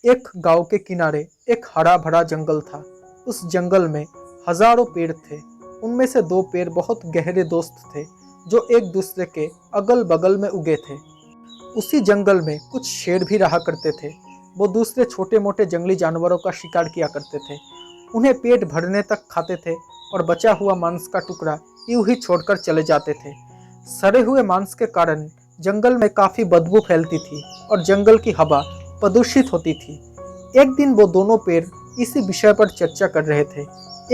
एक गांव के किनारे एक हरा भरा जंगल था। उस जंगल में हजारों पेड़ थे। उनमें से दो पेड़ बहुत गहरे दोस्त थे जो एक दूसरे के अगल बगल में उगे थे। उसी जंगल में कुछ शेर भी रहा करते थे। वो दूसरे छोटे मोटे जंगली जानवरों का शिकार किया करते थे। उन्हें पेट भरने तक खाते थे और बचा हुआ मांस का टुकड़ा यूं ही छोड़कर चले जाते थे। सड़े हुए मांस के कारण जंगल में काफी बदबू फैलती थी और जंगल की हवा प्रदूषित होती थी। एक दिन वो दोनों पेड़ इसी विषय पर चर्चा कर रहे थे।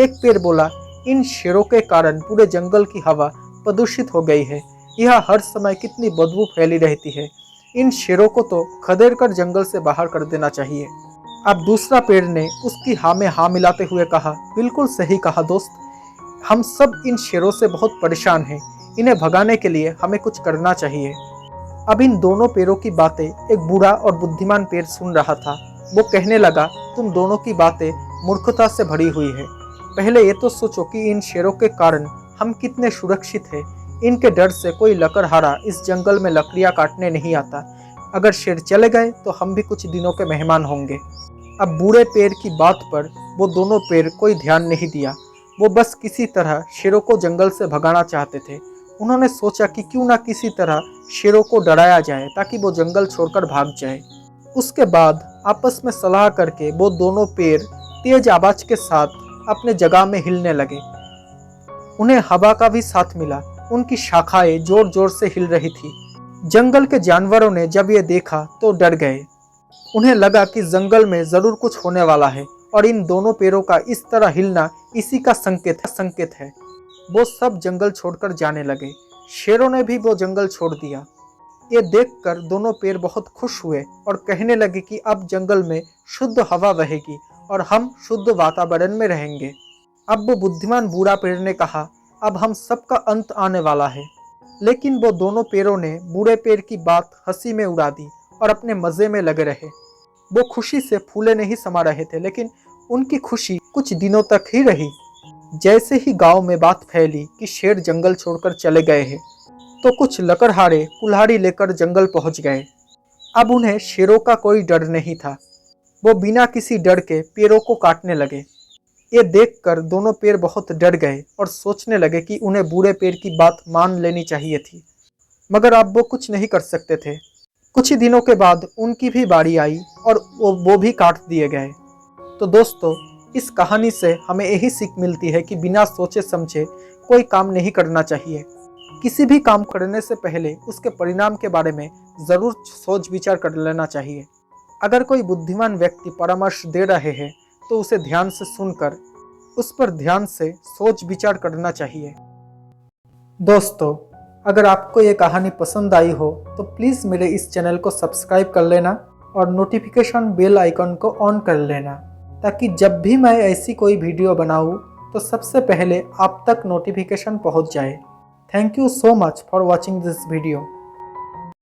एक पेड़ बोला, इन शेरों के कारण पूरे जंगल की हवा प्रदूषित हो गई है। यह हर समय कितनी बदबू फैली रहती है। इन शेरों को तो खदेड़ कर जंगल से बाहर कर देना चाहिए। अब दूसरा पेड़ ने उसकी हाँ में हाँ मिलाते हुए कहा, बिल्कुल सही कहा दोस्त, हम सब इन शेरों से बहुत परेशान हैं। इन्हें भगाने के लिए हमें कुछ करना चाहिए। अब इन दोनों पेड़ों की बातें एक बूढ़ा और बुद्धिमान पेड़ सुन रहा था। वो कहने लगा, तुम दोनों की बातें मूर्खता से भरी हुई है। पहले ये तो सोचो कि इन शेरों के कारण हम कितने सुरक्षित हैं। इनके डर से कोई लकड़हारा इस जंगल में लकड़ियां काटने नहीं आता। अगर शेर चले गए तो हम भी कुछ दिनों के मेहमान होंगे। अब बूढ़े पेड़ की बात पर वो दोनों पेड़ कोई ध्यान नहीं दिया। वो बस किसी तरह शेरों को जंगल से भगाना चाहते थे। उन्होंने सोचा कि क्यों ना किसी तरह शेरों को डराया जाए ताकि वो जंगल छोड़कर भाग जाए। उसके बाद आपस में सलाह करके वो दोनों पेड़ तेज आवाज के साथ अपने जगह में हिलने लगे। उन्हें हवा का भी साथ मिला। उनकी शाखाएं जोर जोर से हिल रही थी। जंगल के जानवरों ने जब ये देखा तो डर गए। उन्हें लगा कि जंगल में जरूर कुछ होने वाला है और इन दोनों पेड़ों का इस तरह हिलना इसी का संकेत है। वो सब जंगल छोड़कर जाने लगे। शेरों ने भी वो जंगल छोड़ दिया। ये देखकर दोनों पेड़ बहुत खुश हुए और कहने लगे कि अब जंगल में शुद्ध हवा बहेगी और हम शुद्ध वातावरण में रहेंगे। अब वो बुद्धिमान बूढ़ा पेड़ ने कहा, अब हम सबका अंत आने वाला है। लेकिन वो दोनों पेड़ों ने बूढ़े पेड़ की बात हंसी में उड़ा दी और अपने मजे में लगे रहे। वो खुशी से फूले नहीं समा रहे थे, लेकिन उनकी खुशी कुछ दिनों तक ही रही। जैसे ही गांव में बात फैली कि शेर जंगल छोड़कर चले गए हैं, तो कुछ लकड़हारे कुल्हाड़ी लेकर जंगल पहुंच गए। अब उन्हें शेरों का कोई डर नहीं था। वो बिना किसी डर के पेड़ों को काटने लगे। ये देखकर दोनों पेड़ बहुत डर गए और सोचने लगे कि उन्हें बूढ़े पेड़ की बात मान लेनी चाहिए थी, मगर अब वो कुछ नहीं कर सकते थे। कुछ ही दिनों के बाद उनकी भी बारी आई और वो भी काट दिए गए। तो दोस्तों, इस कहानी से हमें यही सीख मिलती है कि बिना सोचे समझे कोई काम नहीं करना चाहिए। किसी भी काम करने से पहले उसके परिणाम के बारे में जरूर सोच विचार कर लेना चाहिए। अगर कोई बुद्धिमान व्यक्ति परामर्श दे रहे हैं तो उसे ध्यान से सुनकर उस पर ध्यान से सोच विचार करना चाहिए। दोस्तों, अगर आपको ये कहानी पसंद आई हो तो प्लीज़ मेरे इस चैनल को सब्सक्राइब कर लेना और नोटिफिकेशन बेल आइकन को ऑन कर लेना, ताकि जब भी मैं ऐसी कोई वीडियो बनाऊं तो सबसे पहले आप तक नोटिफिकेशन पहुंच जाए। Thank you so much for watching this video.